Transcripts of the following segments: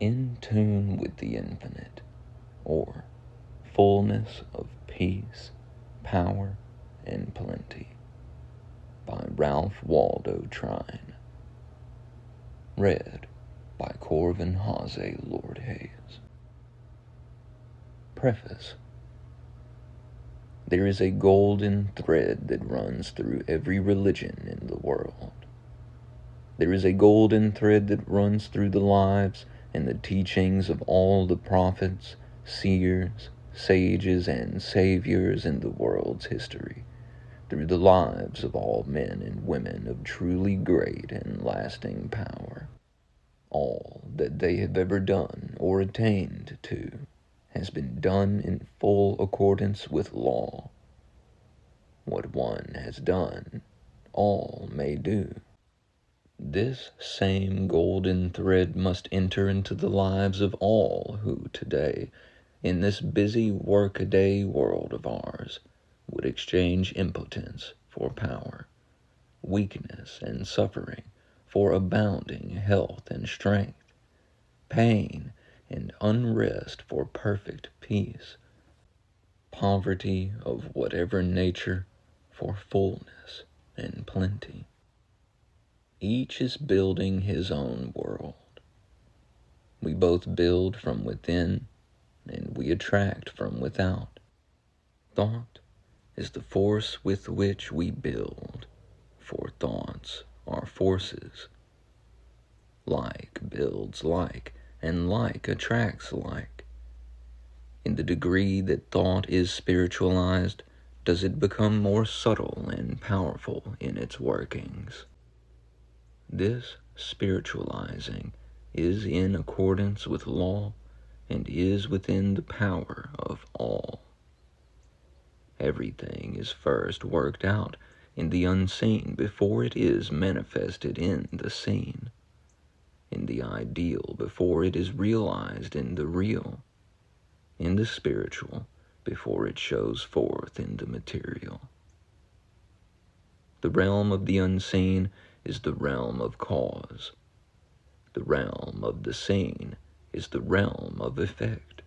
In Tune with the Infinite, or Fullness of Peace, Power, and Plenty, by Ralph Waldo Trine. Read by Corvin Haze Lord Hayes. Preface. There is a golden thread that runs through every religion in the world. There is a golden thread that runs through the lives and the teachings of all the prophets, seers, sages, and saviors in the world's history, through the lives of all men and women of truly great and lasting power. All that they have ever done or attained to has been done in full accordance with law. What one has done, all may do. This same golden thread must enter into the lives of all who today, in this busy workaday world of ours, would exchange impotence for power, weakness and suffering for abounding health and strength, pain and unrest for perfect peace, poverty of whatever nature for fullness and plenty. Each is building his own world. We both build from within, and we attract from without. Thought is the force with which we build, for thoughts are forces. Like builds like, and like attracts like. In the degree that thought is spiritualized, does it become more subtle and powerful in its workings. This spiritualizing is in accordance with law and is within the power of all. Everything is first worked out in the unseen before it is manifested in the seen, in the ideal before it is realized in the real, in the spiritual before it shows forth in the material. The realm of the unseen is the realm of cause. The realm of the seen is the realm of effect.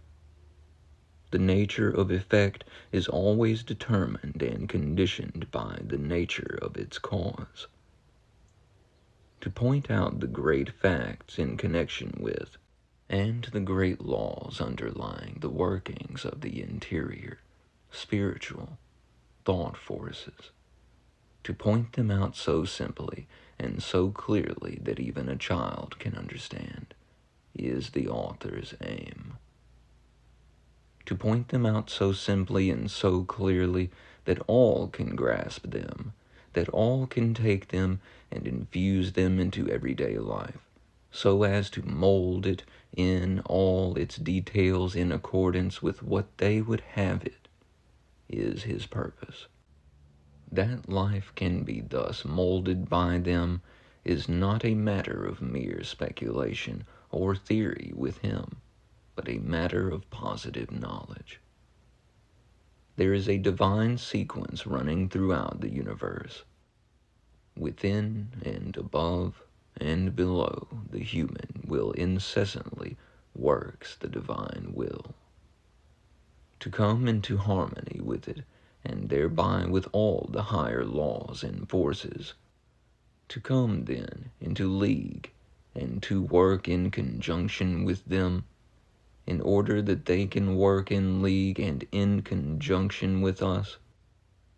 The nature of effect is always determined and conditioned by the nature of its cause. To point out the great facts in connection with, and the great laws underlying the workings of the interior, spiritual, thought forces, to point them out so simply and so clearly that even a child can understand, is the author's aim. To point them out so simply and so clearly that all can grasp them, that all can take them and infuse them into everyday life, so as to mold it in all its details in accordance with what they would have it, is his purpose. That life can be thus molded by them is not a matter of mere speculation or theory with him, but a matter of positive knowledge. There is a divine sequence running throughout the universe. Within and above and below the human will incessantly works the divine will. To come into harmony with it, and thereby with all the higher laws and forces, to come then into league, and to work in conjunction with them, in order that they can work in league and in conjunction with us,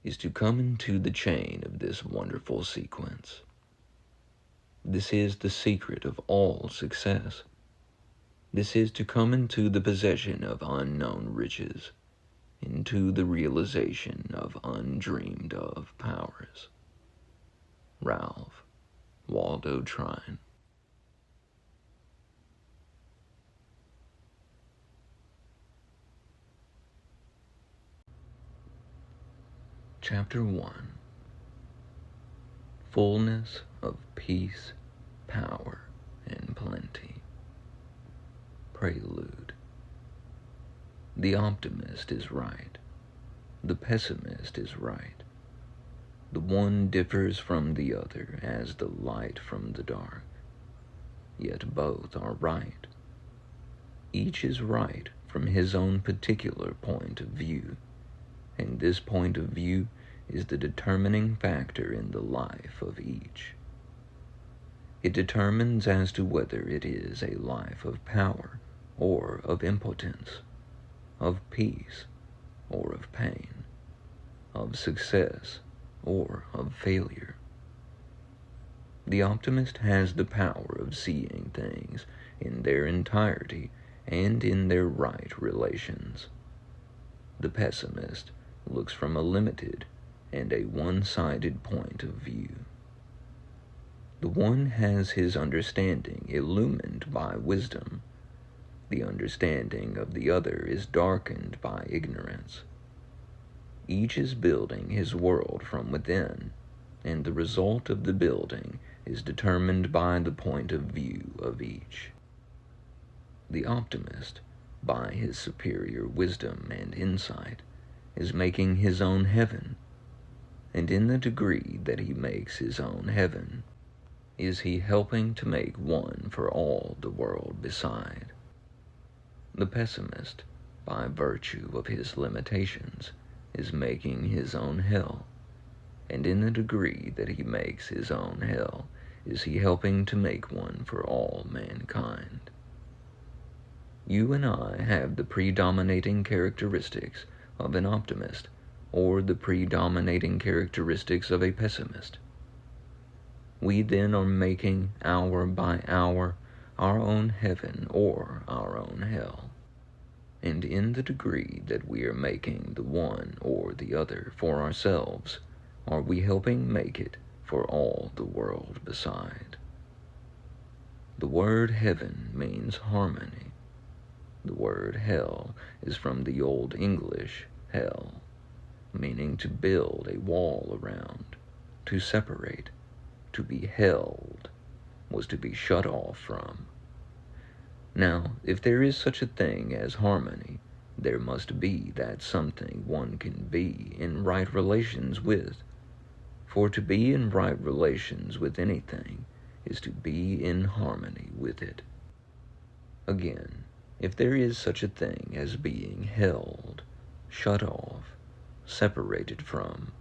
is to come into the chain of this wonderful sequence. This is the secret of all success. This is to come into the possession of unknown riches, into the realization of undreamed of powers. Ralph Waldo Trine. Chapter 1. Fullness of Peace, Power, and Plenty. Prelude. The optimist is right. The pessimist is right. The one differs from the other as the light from the dark. Yet both are right. Each is right from his own particular point of view, and this point of view is the determining factor in the life of each. It determines as to whether it is a life of power or of impotence, of peace or of pain, of success or of failure. The optimist has the power of seeing things in their entirety and in their right relations. The pessimist looks from a limited and a one-sided point of view. The one has his understanding illumined by wisdom. The understanding of the other is darkened by ignorance. Each is building his world from within, and the result of the building is determined by the point of view of each. The optimist, by his superior wisdom and insight, is making his own heaven, and in the degree that he makes his own heaven, is he helping to make one for all the world beside. The pessimist, by virtue of his limitations, is making his own hell, and in the degree that he makes his own hell, is he helping to make one for all mankind. You and I have the predominating characteristics of an optimist, or the predominating characteristics of a pessimist. We then are making, hour by hour, our own heaven or our own hell. And in the degree that we are making the one or the other for ourselves, are we helping make it for all the world beside. The word heaven means harmony. The word hell is from the Old English hell, meaning to build a wall around, to separate. To be held was to be shut off from. Now, if there is such a thing as harmony, there must be that something one can be in right relations with. For to be in right relations with anything is to be in harmony with it. Again, if there is such a thing as being held, shut off, separated from,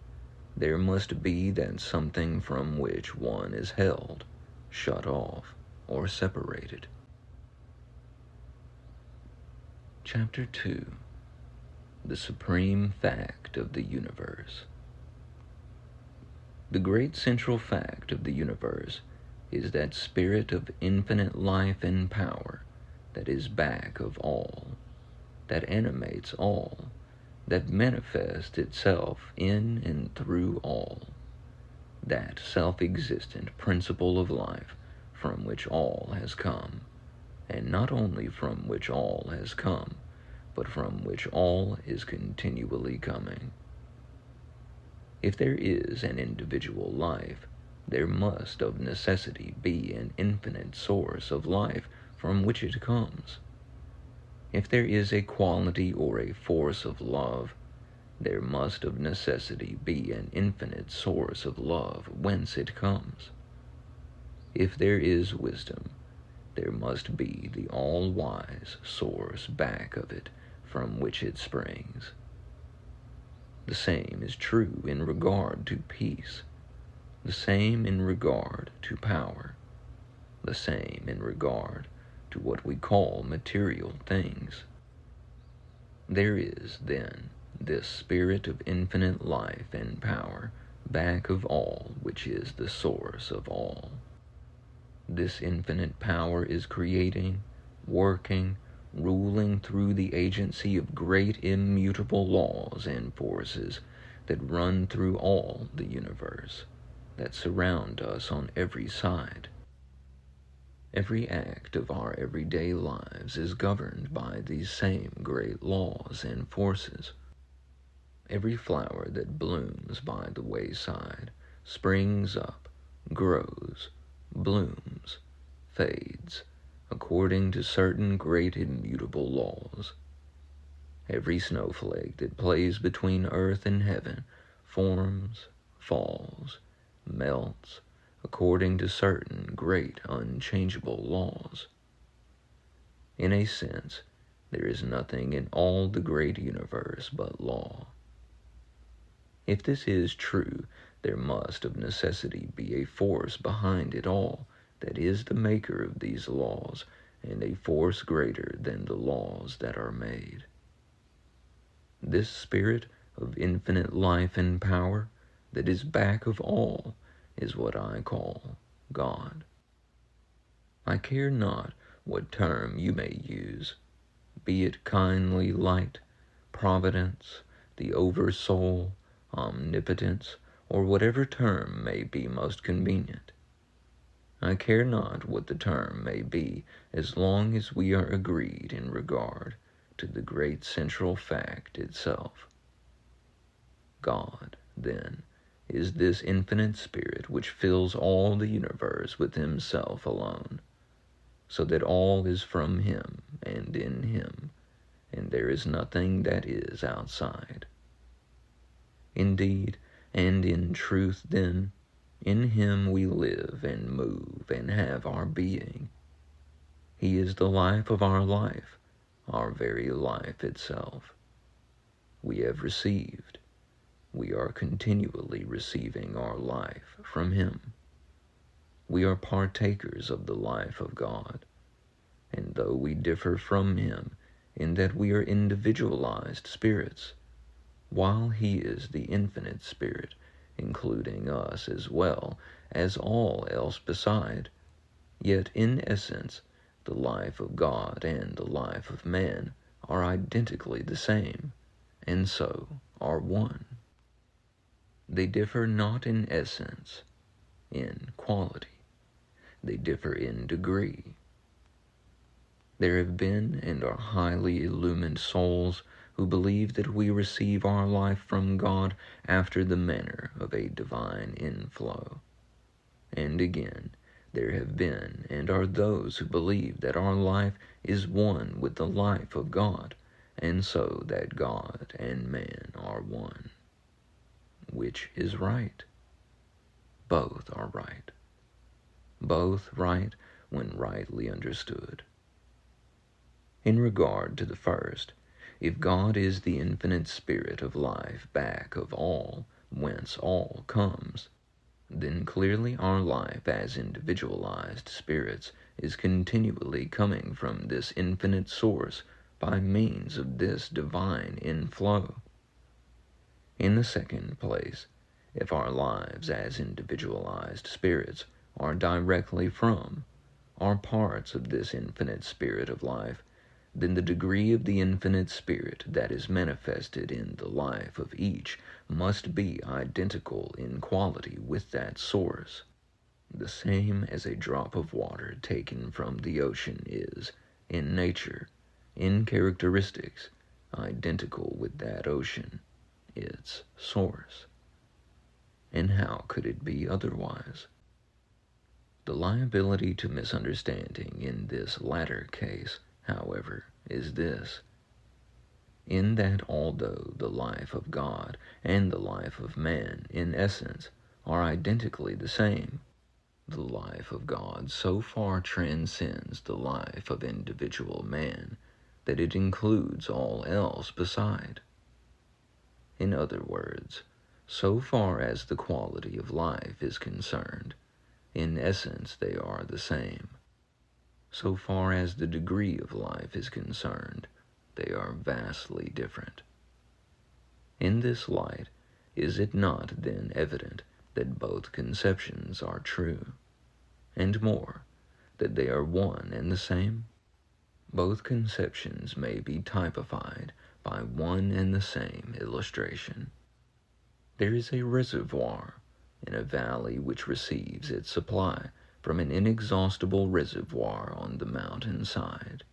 there must be that something from which one is held, shut off, or separated. Chapter 2. The Supreme Fact of the Universe. The great central fact of the universe is that spirit of infinite life and power that is back of all, that animates all, that manifests itself in and through all, that self-existent principle of life from which all has come, and not only from which all has come, but from which all is continually coming. If there is an individual life, there must of necessity be an infinite source of life from which it comes. If there is a quality or a force of love, there must of necessity be an infinite source of love whence it comes. If there is wisdom, there must be the all-wise source back of it from which it springs. The same is true in regard to peace, the same in regard to power, the same in regard to what we call material things. There is, then, this spirit of infinite life and power back of all which is the source of all. This infinite power is creating, working, ruling through the agency of great immutable laws and forces that run through all the universe, that surround us on every side. Every act of our everyday lives is governed by these same great laws and forces. Every flower that blooms by the wayside springs up, grows, blooms, fades, according to certain great immutable laws. Every snowflake that plays between earth and heaven forms, falls, melts, according to certain great unchangeable laws. In a sense, there is nothing in all the great universe but law. If this is true, there must of necessity be a force behind it all that is the maker of these laws, and a force greater than the laws that are made. This spirit of infinite life and power that is back of all is what I call God. I care not what term you may use, be it kindly light, providence, the oversoul, omnipotence, or whatever term may be most convenient. I care not what the term may be as long as we are agreed in regard to the great central fact itself. God, then, is this infinite spirit which fills all the universe with himself alone, so that all is from him and in him, and there is nothing that is outside. Indeed, and in truth, then, in him we live and move and have our being. He is the life of our life, our very life itself. We have received, we are continually receiving our life from him. We are partakers of the life of God, and though we differ from him in that we are individualized spirits, while he is the infinite spirit, including us as well as all else beside, yet in essence the life of God and the life of man are identically the same, and so are one. They differ not in essence, in quality. They differ in degree. There have been and are highly illumined souls who believe that we receive our life from God after the manner of a divine inflow. And again, there have been and are those who believe that our life is one with the life of God, and so that God and man are one. Which is right? Both are right. Both right when rightly understood. In regard to the first, if God is the infinite spirit of life back of all, whence all comes, then clearly our life as individualized spirits is continually coming from this infinite source by means of this divine inflow. In the second place, if our lives as individualized spirits are directly from, are parts of this infinite spirit of life, then the degree of the infinite spirit that is manifested in the life of each must be identical in quality with that source, the same as a drop of water taken from the ocean is, in nature, in characteristics, identical with that ocean, its source. And how could it be otherwise? The liability to misunderstanding in this latter case, however, is this: in that although the life of God and the life of man, in essence, are identically the same, the life of God so far transcends the life of individual man that it includes all else beside. In other words, so far as the quality of life is concerned, in essence they are the same. So far as the degree of life is concerned, they are vastly different. In this light, is it not then evident that both conceptions are true, and more, that they are one and the same? Both conceptions may be typified by one and the same illustration. There is a reservoir in a valley which receives its supply from an inexhaustible reservoir on the mountainside.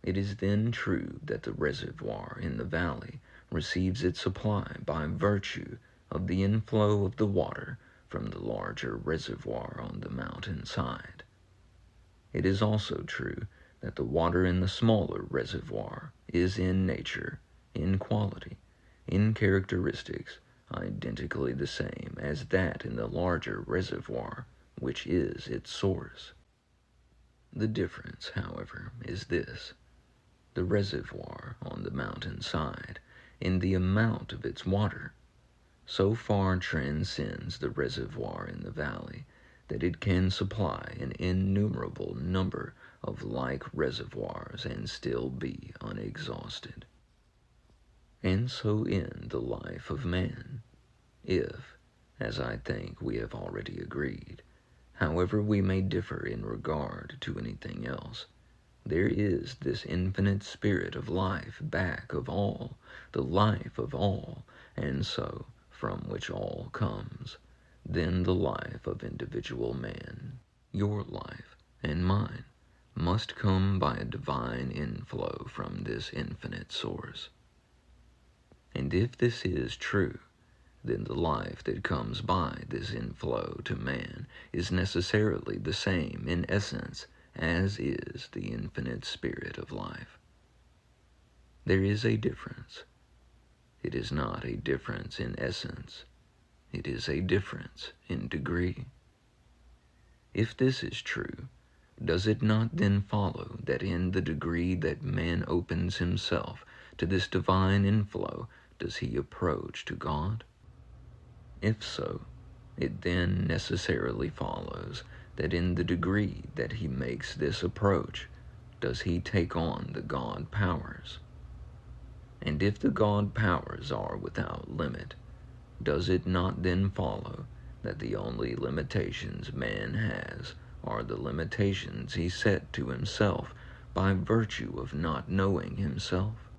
It is then true that the reservoir in the valley receives its supply by virtue of the inflow of the water from the larger reservoir on the mountainside. It is also true that the water in the smaller reservoir is in nature, in quality, in characteristics, identically the same as that in the larger reservoir, which is its source. The difference, however, is this: the reservoir on the mountain side, in the amount of its water, so far transcends the reservoir in the valley that it can supply an innumerable number of like reservoirs and still be unexhausted. And so in the life of man, if, as I think we have already agreed, however we may differ in regard to anything else, there is this infinite spirit of life back of all, the life of all, and so, from which all comes, then the life of individual man, your life and mine, must come by a divine inflow from this infinite source. And if this is true, then the life that comes by this inflow to man is necessarily the same in essence as is the infinite spirit of life. There is a difference. It is not a difference in essence. It is a difference in degree. If this is true, does it not then follow that in the degree that man opens himself to this divine inflow does he approach to God? If so, it then necessarily follows that in the degree that he makes this approach, does he take on the God powers. And if the God powers are without limit, does it not then follow that the only limitations man has are the limitations he set to himself by virtue of not knowing himself?